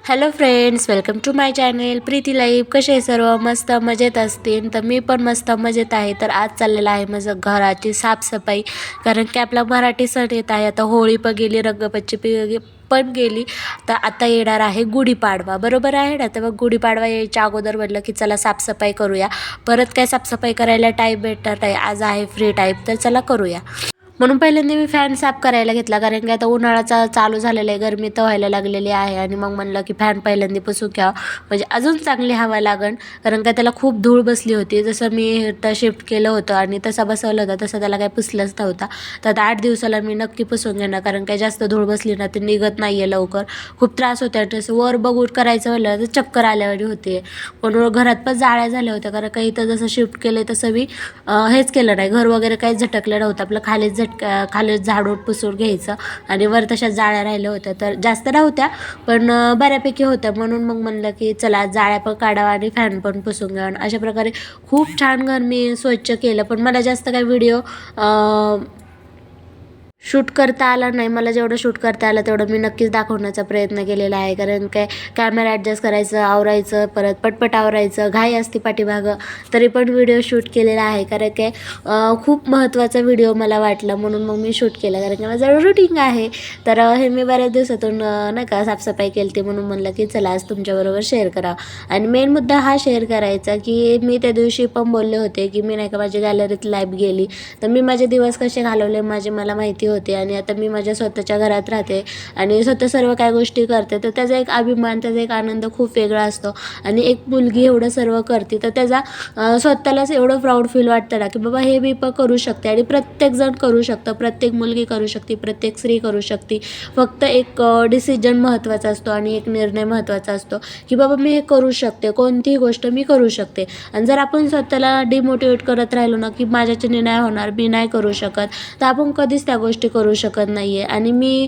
Hello friends, welcome to my channel Preeti life. कसे सर्व मस्त मजेत असतील तर मी पण मस्त मजेत आहे. तर आज चाललेलं आहे माझं घराची साफसफाई, कारण की आपला मराठी सण येत आहे. आता होळी पण गेली, रंगपंचमी पण गेली, तर आता येणार आहे गुढीपाडवा. बरोबर आहे ना? तर मग गुढीपाडवा यायच्या अगोदर म्हटलं की चला साफसफाई करूया. परत काय साफसफाई करायला टाईम भेटणार नाही, आज आहे फ्री टाईम, तर चला करूया. म्हणून पहिल्यांदा मी फॅन साफ करायला घेतला, कारण की आता उन्हाळ्याचा चालू झालेला आहे, गरमी तर व्हायला लागलेली आहे. आणि मग म्हणलं की फॅन पहिल्यांदा पुसून घ्यावं, म्हणजे अजून चांगली हवा लागण, कारण का त्याला खूप धूळ बसली होती. जसं मी इथं शिफ्ट केलं होतं आणि तसा बसवलं होतं तसं त्याला काही पुसलंच नव्हता. तर आता 8 दिवसाला मी नक्की पुसून घेणार, कारण काही जास्त धूळ बसली ना ते निघत नाही आहे लवकर, खूप त्रास होते. आणि तसं वर बघून करायचं म्हणलं तर चक्कर आल्यावानी होते. म्हणून घरात पण जाळ्या झाल्या होत्या, कारण काही इथं जसं शिफ्ट केलं तसं मी हेच केलं नाही, घर वगैरे काही झटकलं नव्हतं. आपलं खाली झाडून पुसून घ्यायचं, आणि वर तशा जाळ्या राहिल्या होत्या, तर जास्त नव्हत्या पण बऱ्यापैकी होत्या. म्हणून मग म्हणलं की चला जाळ्या पण काढावा आणि फॅन पण पुसून घ्यावा. अशा प्रकारे खूप छान घर मी स्वच्छ केलं. पण मला जास्त काही व्हिडिओ शूट करता आला नाही. मला जेवढं शूट करता आलं तेवढं मी नक्कीच दाखवण्याचा प्रयत्न केलेला आहे, कारण काय कॅमेरा ॲडजस्ट करायचं, आवरायचं, परत पटपट आवरायचं, घाई असते पाठीमागं, तरी पण व्हिडिओ शूट केलेला आहे. कारण काय खूप महत्त्वाचा व्हिडिओ मला वाटला, म्हणून मग मी शूट केला, कारण की माझं रुटीन आहे. तर हे मी बऱ्याच दिवसातून नाही का साफसफाई केली होती, म्हणून म्हणलं की चला आज तुमच्याबरोबर शेअर करा. आणि मेन मुद्दा हा शेअर करायचा की मी त्या दिवशी पण बोलले होते की मी नाही का माझी गॅलरीत लाईव्ह गेली, तर मी माझे दिवस कसे घालवले माझे मला माहिती होते. आणि आता मी माझ्या स्वतःच्या घरात राहते आणि स्वतः सर्व काय गोष्टी करते, तर त्याचा एक अभिमान, त्याचा एक आनंद खूप वेगळा असतो. आणि एक मुलगी एवढं सर्व करते तर त्याचा स्वतःलाच एवढं प्राऊड फील वाटतं ना की बाबा हे मी पण करू शकते. आणि प्रत्येकजण करू शकतं, प्रत्येक मुलगी करू शकते, प्रत्येक स्त्री करू शकते. फक्त एक डिसिजन महत्त्वाचा असतो आणि एक निर्णय महत्त्वाचा असतो की बाबा मी हे करू शकते, कोणतीही गोष्ट मी करू शकते. आणि जर आपण स्वतःला डिमोटिवेट करत राहिलो ना की माझ्याच्याने नाही होणार, मी नाही करू शकत, तर आपण कधीच त्या गोष्टी करू शकत नाही आहे. आणि मी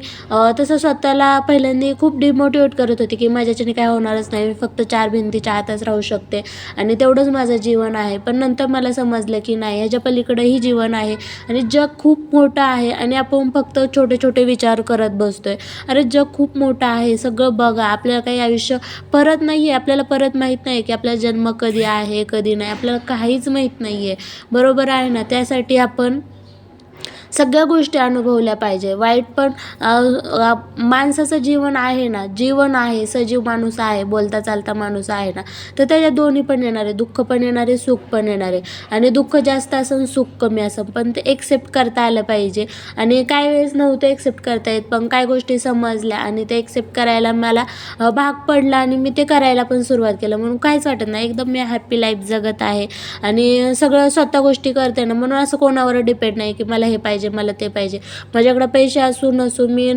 तसं स्वतःला पहिल्यांदा खूप डिमोटिवेट करत होते की माझ्याच्याने काय होणारच नाही, मी फक्त 4 भिंतीच्या आतच राहू शकते आणि तेवढंच माझं जीवन आहे. पण नंतर मला समजलं की नाही, ह्याच्या पलीकडेही जीवन आहे आणि जग खूप मोठं आहे आणि आपण फक्त छोटे छोटे विचार करत बसतोय. अरे जग खूप मोठं आहे, सगळं बघा. आपल्याला काही आयुष्य परत नाही आहे, आपल्याला परत माहीत नाही की आपला जन्म कधी आहे कधी नाही, आपल्याला काहीच माहीत नाही आहे. बरोबर आहे ना? त्यासाठी आपण सगळ्या गोष्टी अनुभवल्या पाहिजे. वाईट पण माणसाचं जीवन आहे ना, जीवन आहे, सजीव माणूस आहे, बोलता चालता माणूस आहे ना, तर त्याच्यात दोन्ही पण येणार आहे, दुःख पण येणार आहे, सुख पण येणार आहे. आणि दुःख जास्त असेल, सुख कमी असेल, पण ते एक्सेप्ट करता आलं पाहिजे. आणि काही वेळेस नव्हतं एक्सेप्ट करता येत, पण काही गोष्टी समजल्या आणि ते एक्सेप्ट करायला मला भाग पडला आणि मी ते करायला पण सुरुवात केलं. म्हणून काहीच वाटत नाही, एकदम मी हॅप्पी लाईफ जगत आहे आणि सगळं स्वतः गोष्टी करते ना, म्हणून असं कोणावर डिपेंड नाही की मला हे पाहिजे, मला ते पाहिजे. माझ्याकडे पैसे असू नसू मी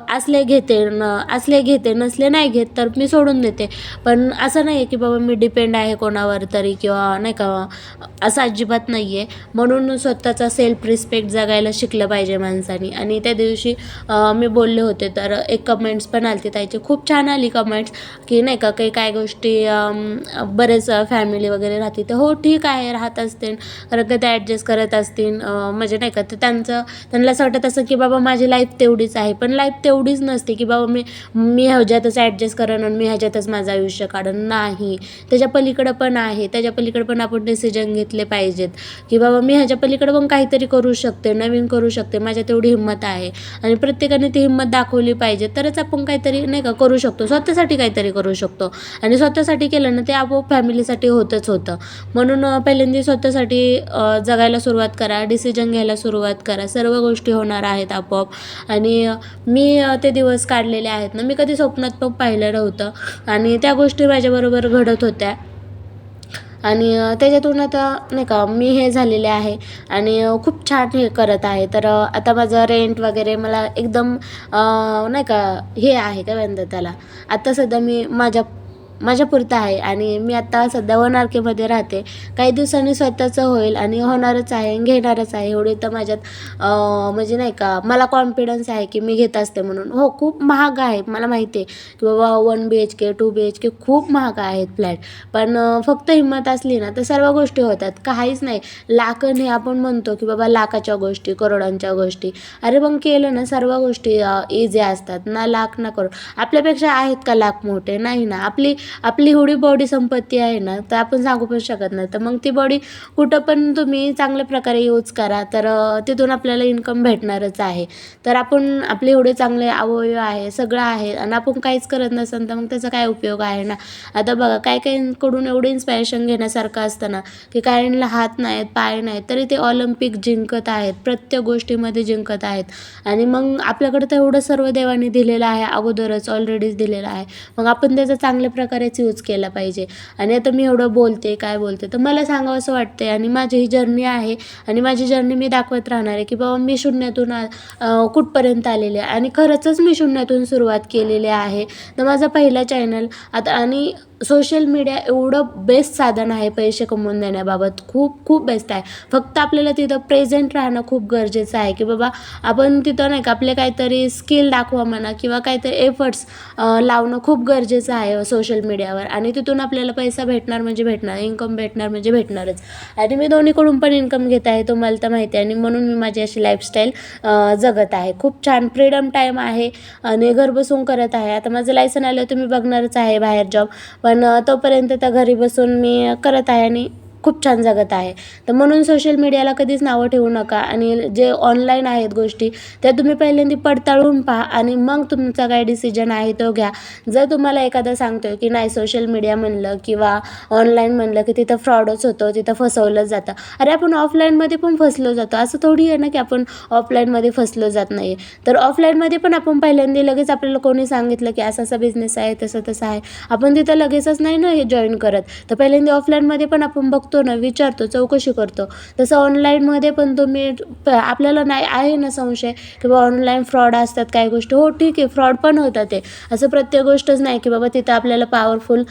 असले घेते, नसले नाही घेत तर मी सोडून देते. पण असं नाही आहे की बाबा मी डिपेंड आहे कोणावर तरी, किंवा नाही का, असं अजिबात नाही आहे. म्हणून स्वतःचा सेल्फ रिस्पेक्ट जगायला शिकलं पाहिजे माणसानी. आणि त्या दिवशी मी बोलले होते, तर एक कमेंट्स पण आली ताईची, खूप छान आली कमेंट्स की नाही का काही काय गोष्टी बरेच फॅमिली वगैरे राहते, तर हो ठीक आहे, राहत असतील, कारण का ते ॲडजस्ट करत असतील, म्हणजे नाही का, तर त्यांना असं वाटत असं की बाबा माझी लाईफ तेवढीच आहे. पण लाईफ तेवढीच नसते की बाबा मी ह्याच्यातच ॲडजस्ट करेन आणि मी ह्याच्यातच माझं आयुष्य काढन. नाही, त्याच्या पलीकडं पण आहे, त्याच्या पलीकडं पण आपण डिसिजन घेतले पाहिजेत की बाबा मी ह्याच्या पलीकडं पण काहीतरी करू शकते, नवीन करू शकते, माझ्या तेवढी हिंमत आहे. आणि प्रत्येकाने ती हिंमत दाखवली पाहिजे, तरच आपण काहीतरी नाही का करू शकतो, स्वतःसाठी काहीतरी करू शकतो. आणि स्वतःसाठी केलं ना ते आपोआप फॅमिलीसाठी होतच होतं. म्हणून पहिल्यांदा स्वतःसाठी जगायला सुरुवात करा, डिसिजन घ्यायला सुरुवात करा, सर्व गोष्टी होणार आहेत आपोआप. आणि मी ते दिवस काढलेले आहेत ना, मी कधी स्वप्नात पण पाहिलं नव्हतं आणि त्या गोष्टी माझ्याबरोबर घडत होत्या. आणि त्याच्यातून आता नाही का मी हे झालेले आहे आणि खूप छान हे करत आहे. तर आता माझं रेंट वगैरे मला एकदम नाही का हे आहे, काय म्हणतात त्याला, आता सध्या मी माझ्या माझ्यापुरतं आहे आणि मी आता सध्या 1 RKमध्ये राहते. काही दिवसांनी स्वतःचं होईल आणि होणारच आहे, घेणारच आहे. एवढी तर माझ्यात म्हणजे नाही का मला कॉन्फिडन्स आहे की मी घेत असते म्हणून. हो, खूप महाग आहे मला माहिती आहे की बाबा 1 BHK 2 BHK खूप महाग आहेत फ्लॅट. पण फक्त हिंमत असली ना तर सर्व गोष्टी होतात. काहीच नाही लाखन हे आपण म्हणतो की बाबा लाखाच्या गोष्टी, करोडांच्या गोष्टी. अरे मग केलं ना सर्व गोष्टी इझी असतात ना. लाख ना करोड आपल्यापेक्षा आहेत का लाख मोठे? नाही ना. आपली एवढी बॉडी संपत्ती आहे ना तर आपण सांगू पण शकत नाही. तर मग ती बॉडी कुठं पण तुम्ही चांगल्या प्रकारे यूज करा तर तिथून आपल्याला इन्कम भेटणारच आहे. तर आपण आपले एवढे चांगले अवयव आहे, सगळं आहे आणि आपण काहीच करत नसेल तर मग त्याचा काय उपयोग आहे ना. आता बघा काहींकडून एवढं इन्स्पायरेशन घेण्यासारखं असतं ना की काहींना हात नाहीत, पाय नाहीत तरी ते ऑलिम्पिक जिंकत आहेत, प्रत्येक गोष्टीमध्ये जिंकत आहेत. आणि मग आपल्याकडे तर एवढं सर्व देवाने दिलेलं आहे, अगोदरच ऑलरेडीच दिलेलं आहे. मग आपण त्याचा चांगल्या प्रकारेच यूज केला पाहिजे. आणि आता मी एवढं बोलते, काय बोलते तर मला सांगावंसं वाटते आणि माझी ही जर्नी आहे आणि माझी जर्नी मी दाखवत राहणार आहे की बाबा मी शून्यातून कुठपर्यंत आलेले आहे. आणि खरंच मी शून्यातून सुरुवात केलेली आहे. तर माझा पहिला चॅनल आता आणि सोशल मीडिया एवढं बेस्ट साधन आहे पैसे कमवून देण्याबाबत. खूप खूप बेस्ट आहे. फक्त आपल्याला तिथं प्रेझेंट राहणं खूप गरजेचं आहे की बाबा आपण तिथं नाही का आपले काहीतरी स्किल दाखवा म्हणा किंवा काहीतरी एफर्ट्स लावणं खूप गरजेचं आहे सोशल मीडियावर. आणि तिथून आपल्याला पैसा भेटणार म्हणजे भेटणार, इन्कम भेटणार म्हणजे भेटणारच. आणि मी दोन्हीकडून पण इन्कम घेत आहे, तुम्हाला तर माहिती आहे. आणि म्हणून मी माझी अशी लाईफस्टाईल जगत आहे. खूप छान फ्रीडम टाईम आहे आणि घर बसून करत आहे. आता माझं लायसन आलं तुम्ही बघणारच आहे बाहेर जॉब, पण तोपर्यंत तर घरी बसून मी करत आहे आणि खूप छान जगत आहे. तर म्हणून सोशल मीडियाला कधीच नावं ठेवू नका आणि जे ऑनलाईन आहेत गोष्टी त्या तुम्ही पहिल्यांदा पडताळून पहा आणि मग तुमचा काय डिसिजन आहे तो घ्या. जर तुम्हाला एखादा सांगतोय की नाही सोशल मीडिया म्हणलं किंवा ऑनलाईन म्हणलं की तिथं फ्रॉडच होतं, तिथं फसवलं जातं. अरे आपण ऑफलाईनमध्ये पण फसलो जातो. असं थोडी आहे ना की आपण ऑफलाईनमध्ये फसलो जात नाही. तर ऑफलाईनमध्ये पण आपण पहिल्यांदा लगेच आपल्याला कोणी सांगितलं की असा असा बिझनेस आहे, तसं तसं आहे, आपण तिथं लगेचच नाही ना हे जॉईन करत. तर पहिल्यांदा ऑफलाईनमध्ये पण आपण बघतो ना, विचारतो, चौकशी करतो. तसं ऑनलाईनमध्ये पण तुम्ही आपल्याला नाही आहे ना संशय की बाबा ऑनलाईन फ्रॉड असतात काही गोष्टी. हो ठीक आहे, फ्रॉड पण होतात ते. असं प्रत्येक गोष्टच नाही की बाबा तिथं आपल्याला पॉवरफुल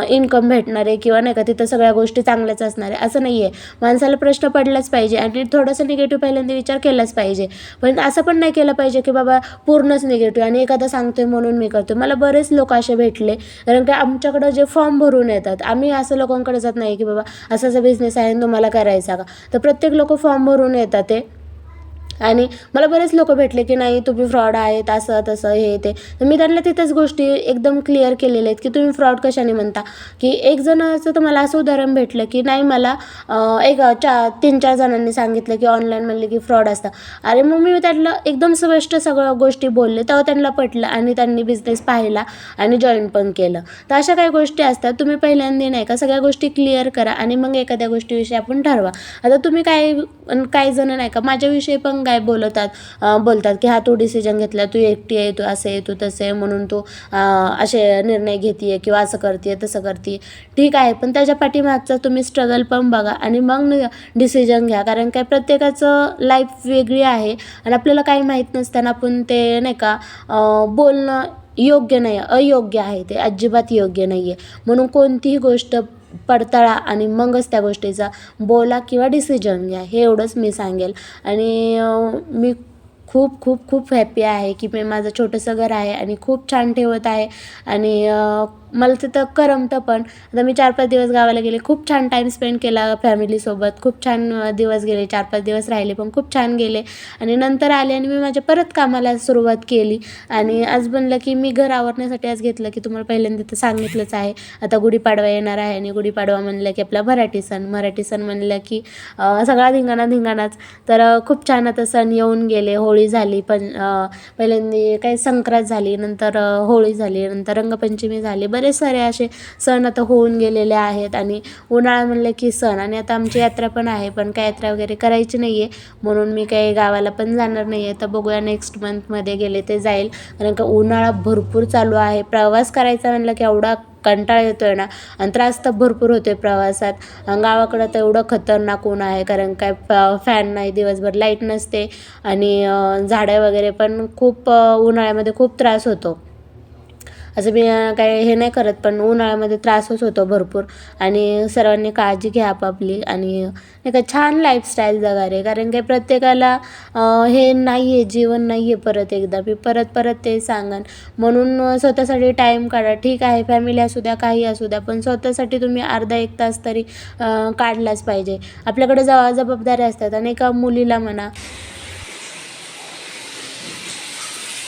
इन्कम भेटणार आहे किंवा नाही का तिथं सगळ्या गोष्टी चांगल्याच असणार आहे असं नाही आहे. माणसाला प्रश्न पडलाच पाहिजे आणि थोडंसं निगेटिव्ह पहिल्यांदा विचार केलाच पाहिजे. पण असं पण नाही केलं पाहिजे की बाबा पूर्णच निगेटिव्ह आणि एखादा सांगतोय म्हणून मी करतो. मला बरेच लोक असे भेटले, कारण की आमच्याकडं जे फॉर्म भरून येतात, आम्ही असं लोकांकडे जात नाही की बाबा असा असा बिझनेस आहे तुम्हाला करायचा का. तर प्रत्येक लोक फॉर्म भरून येतात ते. आणि मला बरेच लोक भेटले की नाही तुम्ही फ्रॉड आहेत असं तसं हे ते. तर मी त्यांना तिथंच गोष्टी एकदम क्लिअर केलेल्या आहेत की तुम्ही फ्रॉड कशाने म्हणता. की एक जणाचं तर मला असं उदाहरण भेटलं की नाही मला 3-4 जणांनी सांगितलं की ऑनलाईन म्हणले की फ्रॉड असतं. अरे मग मी त्यांना एकदम स्पष्ट सगळ्या गोष्टी बोलले, तेव्हा त्यांना पटलं आणि त्यांनी बिझनेस पाहिला आणि जॉईन पण केलं. तर अशा काही गोष्टी असतात. तुम्ही पहिल्यांदा नाही का सगळ्या गोष्टी क्लिअर करा आणि मग एखाद्या गोष्टीविषयी आपण ठरवा. आता तुम्ही काही जण नाही का माझ्याविषयी पण काय बोलतात की हा तू डिसिजन घेतला, तू एकटी आहे, तू असं आहे, तू तसं आहे, म्हणून तू असे निर्णय घेते किंवा असं करते तसं करते. ठीक आहे, पण त्याच्या पाठीमागचा तुम्ही स्ट्रगल पण बघा आणि मग डिसिजन घ्या. कारण काय प्रत्येकाचं लाईफ वेगळी आहे आणि आपल्याला काही माहीत नसताना आपण ते नाही का बोलणं योग्य नाही, अयोग्य आहे, ते अजिबात योग्य नाही आहे. म्हणून कोणतीही गोष्ट पडताळा आणि मगच त्या गोष्टीचा बोला किंवा डिसिजन घ्या, हे एवढंच मी सांगेल. आणि मी खूप खूप खूप हॅपी आहे की मी माझं छोटंसं घर आहे आणि खूप छान ठेवत आहे. आणि मला तिथं करमतं पण. आता मी 4-5 दिवस गावाला गेले, खूप छान टाईम स्पेंड केला फॅमिलीसोबत, खूप छान दिवस गेले. 4-5 दिवस राहिले पण खूप छान गेले. आणि नंतर आले आणि मी माझ्या परत कामाला सुरुवात केली. आणि आज बनलं की मी घर आवरण्यासाठी आज घेतलं की तुम्हाला पहिल्यांदा तर सांगितलंच आहे. आता गुढीपाडवा येणार आहे आणि गुढीपाडवा म्हणलं की आपला मराठी सण म्हणलं की सगळा धिंगाणाच. तर खूप छान आता सण येऊन गेले. होळी झाली, पण पहिल्यांदा काही संक्रांत झाली, नंतर होळी झाली, नंतर रंगपंचमी झाली. बरेच सारे असे सण आता होऊन गेलेले आहेत. आणि उन्हाळा म्हणलं की सण. आणि आता आमची यात्रा पण आहे, पण काय यात्रा वगैरे करायची नाही आहे म्हणून मी काही गावाला पण जाणार नाही आहे. तर बघूया नेक्स्ट मंथमध्ये गेले ते जाईल. कारण का उन्हाळा भरपूर चालू आहे. प्रवास करायचा म्हणलं की एवढा कंटाळा येतो आहे ना, आणि त्रास तर भरपूर होतो आहे प्रवासात. गावाकडं तर एवढं खतरनाक ऊन आहे, कारण काय फॅन नाही, दिवसभर लाईट नसते आणि झाडं वगैरे पण खूप उन्हाळ्यामध्ये खूप त्रास होतो. असं मी काय हे नाही करत, पण उन्हाळ्यामध्ये त्रासच होतो भरपूर. आणि सर्वांनी काळजी घ्या आपापली आणि नाही का छान लाईफस्टाईल जगा रे, कारण काय प्रत्येकाला हे नाही आहे, जीवन नाही आहे परत एकदा. मी परत ते सांगन. म्हणून स्वतःसाठी टाईम काढा. ठीक आहे, फॅमिली असू द्या, काही असू द्या, पण स्वतःसाठी तुम्ही अर्धा 1 तास तरी काढलाच पाहिजे. आपल्याकडे जबाबदाऱ्या असतात आणि एका मुलीला म्हणा.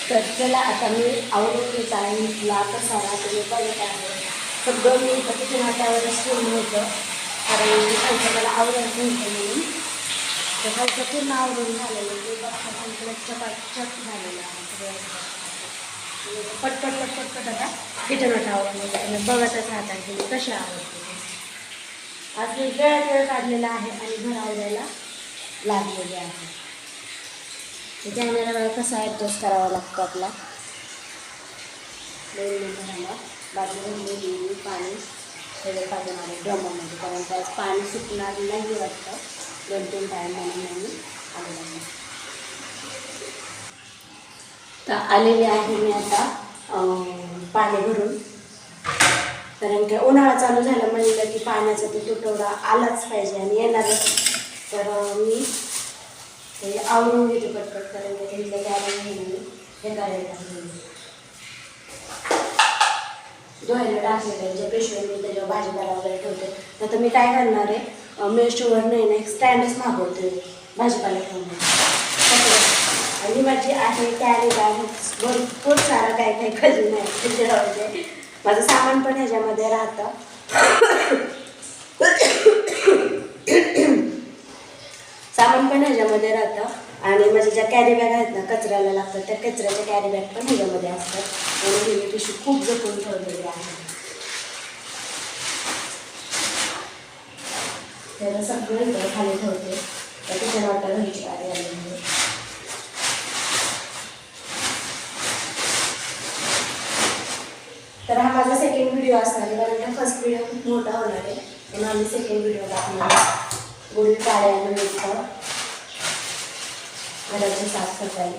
तर चला आता मी आवडून घेत आहे. म्हटलं कसा तुम्ही बघत आहे सगळं मी किचन हातावरच ठेवून होतं, कारण खालचं मला आवडायचं नव्हतं म्हणून. तर खालचं पूर्ण आवडून झालेलं ते बघता खालचं चपाचप झालेलं आहे सगळं. पटपट आता किचन हातावर बघतच राहतात की कशा आवडते. आज मी वेळ काढलेला आहे आणि घर आवडायला लागलेले आहे. कॅमेरा कसा ॲडजस्ट करावा लागतो आपला. घराला बाजूला पाणी सगळं टाकून आले ड्रमामध्ये, कारण त्यात पाणी सुकणार नाही वाटतं. 2-3 टाईम म्हणून आलेलं आहे. तर आलेले आहे मी आता पाणी भरून, कारण की उन्हाळा चालू झाला म्हणलं की पाण्याचा तो तुटवडा आलाच पाहिजे आणि येणारच. तर मी ते आवडून घेते पटपट, कारण की तिथलं कॅरेट घेऊन हे करायला धुवायला टाकलेलं जे पिशवी मी त्याच्यावर भाजीपाला वगैरे ठेवते. तर मी काय करणार आहे, मेशोवर नाही एक स्टँडच मागवते भाजीपाला ठेवणार. आणि माझी आहे कॅरी बॅग, भरपूर सारा काय खजून आहे. माझं सामान पण ह्याच्यामध्ये राहतं. सामान पण ह्याच्यामध्ये राहतं. आणि माझ्या ज्या कॅरी बॅग आहेत ना कचऱ्याला लागतात, त्या कचऱ्याच्या कॅरी बॅग पण ह्याच्यामध्ये असतात. म्हणून मी पिशवी खूप जपून ठेवलेली आहे. त्याला सगळं इकडे खाली ठेवते. त्याच्या वाटा घ्यायची कार्य आलेली. तर हा माझा सेकंड व्हिडिओ असणार आहे, कारण का फर्स्ट व्हिडिओ खूप मोठा होणार आहे. म्हणून आम्ही सेकंड व्हिडिओ टाकणार आहे. गुढीपाडव्यानिमित्त घराची साफसफाई.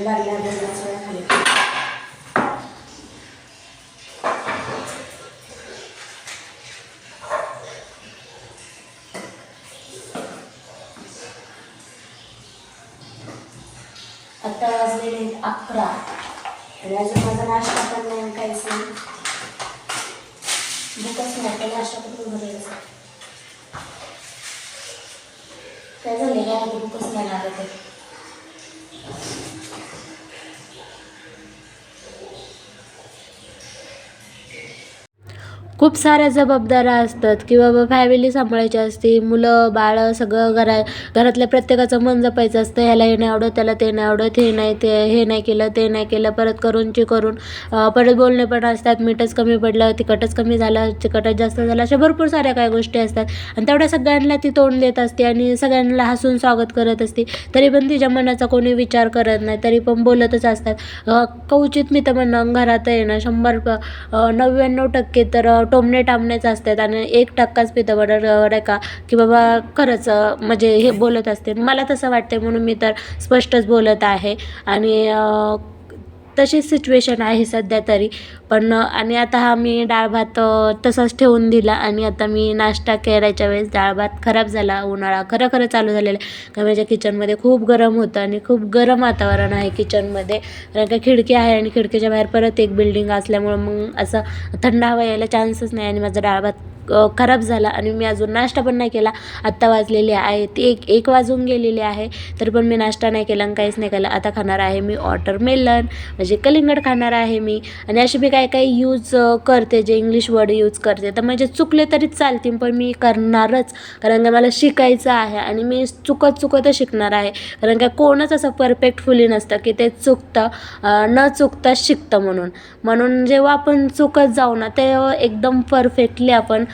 बारल्या सगळ्या खाली आता वाजलेले 11 आणि अजून माझा नाश्ता पण नाही, काहीच नाही. भूकच नाही, आता नाश्ता पण भरायचा. काय झालं काय भूकच नाही लागत आहे. खूप साऱ्या जबाबदाऱ्या असतात की बाबा फॅमिली सांभाळायची असते, मुलं बाळं सगळं घरातल्या प्रत्येकाचं मन जपायचं असतं. ह्याला हे नाही आवडत, त्याला ते नाही आवडत, हे नाही केलं, ते नाही केलं, परत करून परत बोलणे पण असतात. मीठच कमी पडलं, तिखटच कमी झालं, तिखटच जास्त झालं, अशा भरपूर साऱ्या काही गोष्टी असतात. आणि तेवढ्या सगळ्यांना ती तोंड देत असते आणि सगळ्यांना हसून स्वागत करत असते. तरी पण तिच्या मनाचा कोणी विचार करत नाही, तरी पण बोलतच असतात. कवचित मी तर म्हणणं घरात आहे ना 99% तर टोमणे टामणेच असतात आणि 1%च पितळवर का की बाबा खरंच म्हणजे हे बोलत असते. मला तसं वाटते म्हणून मी तर स्पष्टच बोलत आहे. आणि तशीच सिच्युएशन आहे सध्या तरी पण. आणि आता हा मी डाळ भात तसाच ठेवून दिला आणि आता मी नाश्ता करायच्या वेळेस डाळ भात खराब झाला. उन्हाळा खरं चालू झालेला आहे का माझ्या किचनमध्ये खूप गरम होतं आणि खूप गरम वातावरण आहे किचनमध्ये, कारण का खिडकी आहे आणि खिडकीच्या बाहेर परत एक बिल्डिंग असल्यामुळं मग असं थंड हवा यायला चान्सच नाही. आणि माझा डाळ भात खराब झाला आणि मी अजून नाश्ता पण नाही केला. आत्ता वाजलेले आहे ते 1 वाजून गेलेले आहे, तरी पण मी नाश्ता नाही केला आणि काहीच नाही केलं. आता खाणार आहे मी वॉटरमेलन म्हणजे कलिंगड खाणार आहे मी. आणि असे मी काही यूज करते जे इंग्लिश वर्ड यूज करते, तर म्हणजे चुकले तरी चालतील पण मी करणारच, कारण का मला शिकायचं आहे आणि मी चुकतच शिकणार आहे. कारण का कोणच असं परफेक्टफुली नसतं की ते न चुकता शिकतं. म्हणून जेव्हा आपण चुकत जाऊ ना तेव्हा एकदम परफेक्टली आपण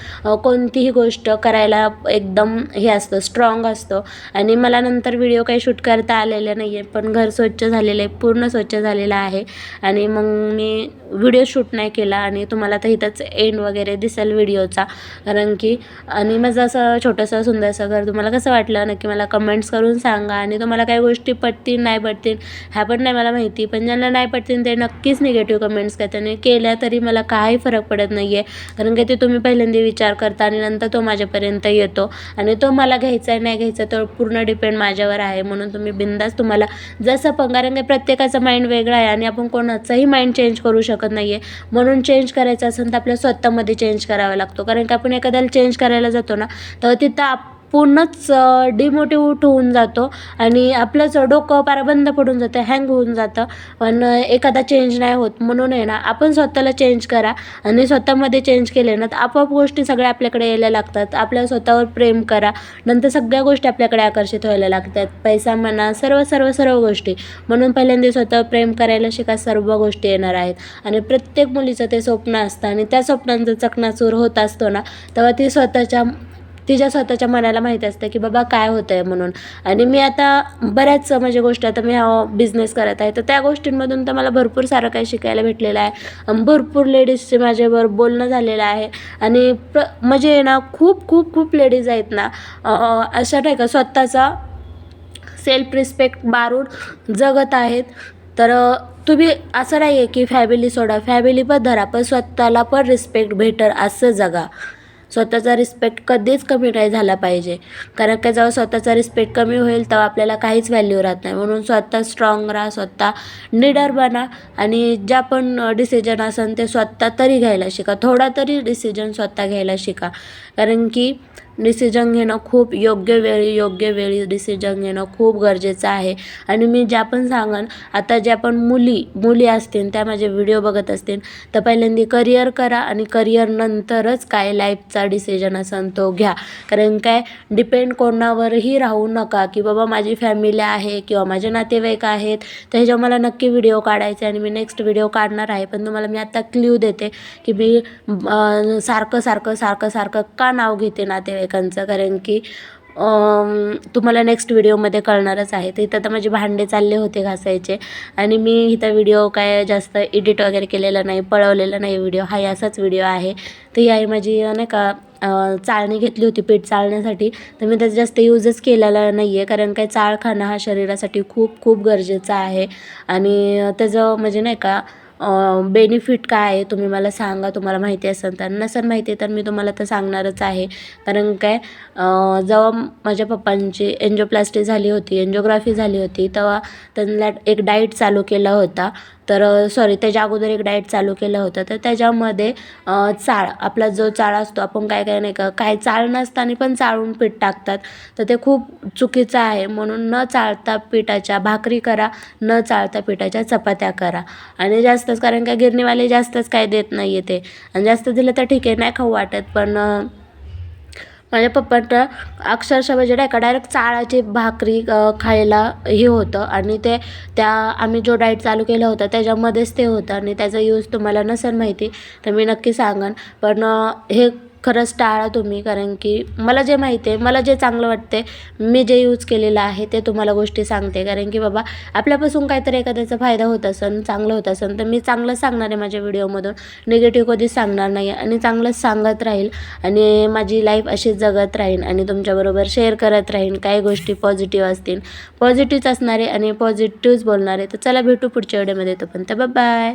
कोणतीही गोष्ट करायला एकदम हे असतं, स्ट्रॉंग असतो. आणि मला नंतर व्हिडिओ काही शूट करता आलेले नाही आहे, पण घर स्वच्छ झालेलं आहे, पूर्ण स्वच्छ झालेलं आहे. आणि मग मी व्हिडिओ शूट नाही केला आणि तुम्हाला तर इथंच एंड वगैरे दिसेल व्हिडिओचा. कारण की आणि माझं असं छोटंसं सुंदरसं घर तुम्हाला कसं वाटलं नक्की मला कमेंट्स करून सांगा. आणि तुम्हाला काही गोष्टी पटतील नाही पटतील ह्या पण नाही मला माहिती, पण ज्यांना नाही पटतील ते नक्कीच निगेटिव्ह कमेंट्स करताना केल्या तरी मला काही फरक पडत नाही आहे. कारण की ते तुम्ही पहिल्यांदा विचार करता आणि नंतर तो माझ्यापर्यंत येतो आणि तो मला घ्यायचा आहे नाही घ्यायचा तर पूर्ण डिपेंड माझ्यावर आहे. म्हणून तुम्ही बिंदास तुम्हाला जसं पण, कारण की प्रत्येकाचा माइंड वेगळा आहे आणि आपण कोणाचाही माइंड चेंज करू शकत नाही आहे. म्हणून चेंज करायचं असेल तर आपल्या स्वतःमध्ये चेंज करावा लागतो. कारण की आपण एखाद्याला चेंज करायला जातो ना तर तिथं पूर्णच डिमोटिवेट होऊन जातो आणि आपलंच डोकं पार बंद पडून जातं, हँग होऊन जातं. पण एखादा चेंज नाही होत. म्हणून आहे ना आपण स्वतःला चेंज करा आणि स्वतःमध्ये चेंज केले ना तर आपोआप गोष्टी सगळ्या आपल्याकडे यायला लागतात. आपल्या स्वतःवर प्रेम करा, नंतर सगळ्या गोष्टी आपल्याकडे आकर्षित व्हायला लागतात. पैसा म्हणा, सर्व सर्व सर्व गोष्टी. म्हणून पहिल्यांदा स्वतःवर प्रेम करायला शिका, सर्व गोष्टी येणार आहेत. आणि प्रत्येक मुलीचं ते स्वप्न असतं आणि त्या स्वप्नांचं चकनाचूर होत असतो ना तेव्हा ती तिच्या स्वतःच्या मनाला माहीत असतं की बाबा काय होतं आहे म्हणून. आणि मी आता बऱ्याच म्हणजे गोष्टी आता मी हा बिझनेस करत आहे तर त्या गोष्टींमधून तर मला भरपूर सारं काही शिकायला भेटलेलं आहे. भरपूर लेडीजचे माझ्याबरोबर बोलणं झालेलं आहे आणि म्हणजे ना खूप खूप खूप लेडीज आहेत ना अशा नाही का स्वतःचा सेल्फ रिस्पेक्ट बाळगून जगत आहेत. तर तुम्ही असं नाही आहे की फॅमिली सोडा, फॅमिली पण धरा पण स्वतःला पण रिस्पेक्ट भेटेल असं जगा. स्वतःचा रिस्पेक्ट कधीच कमी नाही झाला पाहिजे. कारण का जेव्हा स्वतःचा रिस्पेक्ट कमी होईल तेव्हा आपल्याला काहीच व्हॅल्यू राहत नाही. म्हणून स्वतः स्ट्रॉंग राहा, स्वतः निडर बना आणि ज्या पण डिसिजन असेल ते स्वतः तरी घ्यायला शिका. थोडा तरी डिसिजन स्वतः घ्यायला शिका. कारण की डिसिजन घेणं खूप योग्य वेळी डिसिजन घेणं खूप गरजेचं आहे. आणि मी ज्या पण सांगन आता ज्या पण मुली असतील त्या माझे व्हिडिओ बघत असतील तर पहिल्यांदा करिअर करा आणि करिअर नंतरच काय लाईफचा डिसिजन असेल तो घ्या. कारण काय डिपेंड कोणावरही राहू नका की बाबा माझी फॅमिली आहे किंवा माझे नातेवाईक आहेत तर ह्याच्यावर मला नक्की व्हिडिओ काढायचे आणि मी नेक्स्ट व्हिडिओ काढणार आहे. पण तुम्हाला मी आता क्ल्यू देते की मी सारखं का नाव घेते नातेवाईकांचं. कारण की तुम्हाला नेक्स्ट व्हिडिओमध्ये कळणारच आहे. तर इथं तर माझे भांडे चालले होते घासायचे आणि मी इथं व्हिडिओ काय जास्त एडिट वगैरे केलेला नाही, पळवलेला नाही व्हिडिओ. हा असाच व्हिडिओ आहे. तर ही आहे माझी नाही का चाळणी घेतली होती पीठ चाळण्यासाठी. तर मी त्याचा जास्त यूजच केलेला नाही आहे. कारण काय चाळ खाणं हा शरीरासाठी खूप खूप गरजेचं आहे. आणि त्याचं म्हणजे नाही का बेनिफिट काय आहे तुम्ही मला सांगा. तुम्हाला माहिती असेल तर, नसेल माहिती तर मी तुम्हाला तर सांगणारच आहे. कारण काय जेव्हा माझ्या पप्पांची एन्जिओप्लास्टी झाली होती, एन्जिओग्राफी झाली होती तेव्हा त्यांना एक डाईट चालू केला होता. तर त्याच्या अगोदर एक डाईट चालू केलं होतं. तर त्याच्यामध्ये चाळ आपला जो चाळ असतो आपण काय नाही का काय चाळ नसताना पण चाळून पीठ टाकतात. तर ते खूप चुकीचं आहे. म्हणून न चाळता पिठाच्या भाकरी करा, न चाळता पिठाच्या चपात्या करा. आणि जास्तच कारण काय गिरणीवाले जास्तच काय देत नाही आहे ते. आणि जास्त दिलं तर ठीक आहे नाही खाऊ वाटत. पण माझ्या पप्पांना अक्षरशः म्हणजे नाही का डायरेक्ट चाळाची भाकरी खायला हे होतं. आणि त्या आम्ही जो डाईट चालू केला होता त्याच्यामध्येच ते होतं. आणि त्याचा यूज तुम्हाला नसेल माहिती तर मी नक्की सांगेन. पण हे खरंच टाळा तुम्ही. कारण की मला जे माहिती आहे, मला जे चांगलं वाटते, मी जे यूज केलेलं आहे ते तुम्हाला गोष्टी सांगते. कारण की बाबा आपल्यापासून काहीतरी एखाद्याचा फायदा होत असेल, चांगलं होत असेल तर मी चांगलंच सांगणार आहे माझ्या व्हिडिओमधून. निगेटिव्ह कधीच सांगणार नाही आणि चांगलंच सांगत राहील. आणि माझी लाईफ अशी जगत राहीन आणि तुमच्याबरोबर शेअर करत राहीन. काही गोष्टी पॉझिटिव्ह असतील, पॉझिटिव्हच असणारे आणि पॉझिटिव्हच बोलणारे. तर चला भेटू पुढच्या व्हिडिओमध्ये. तोपर्यंत बाय.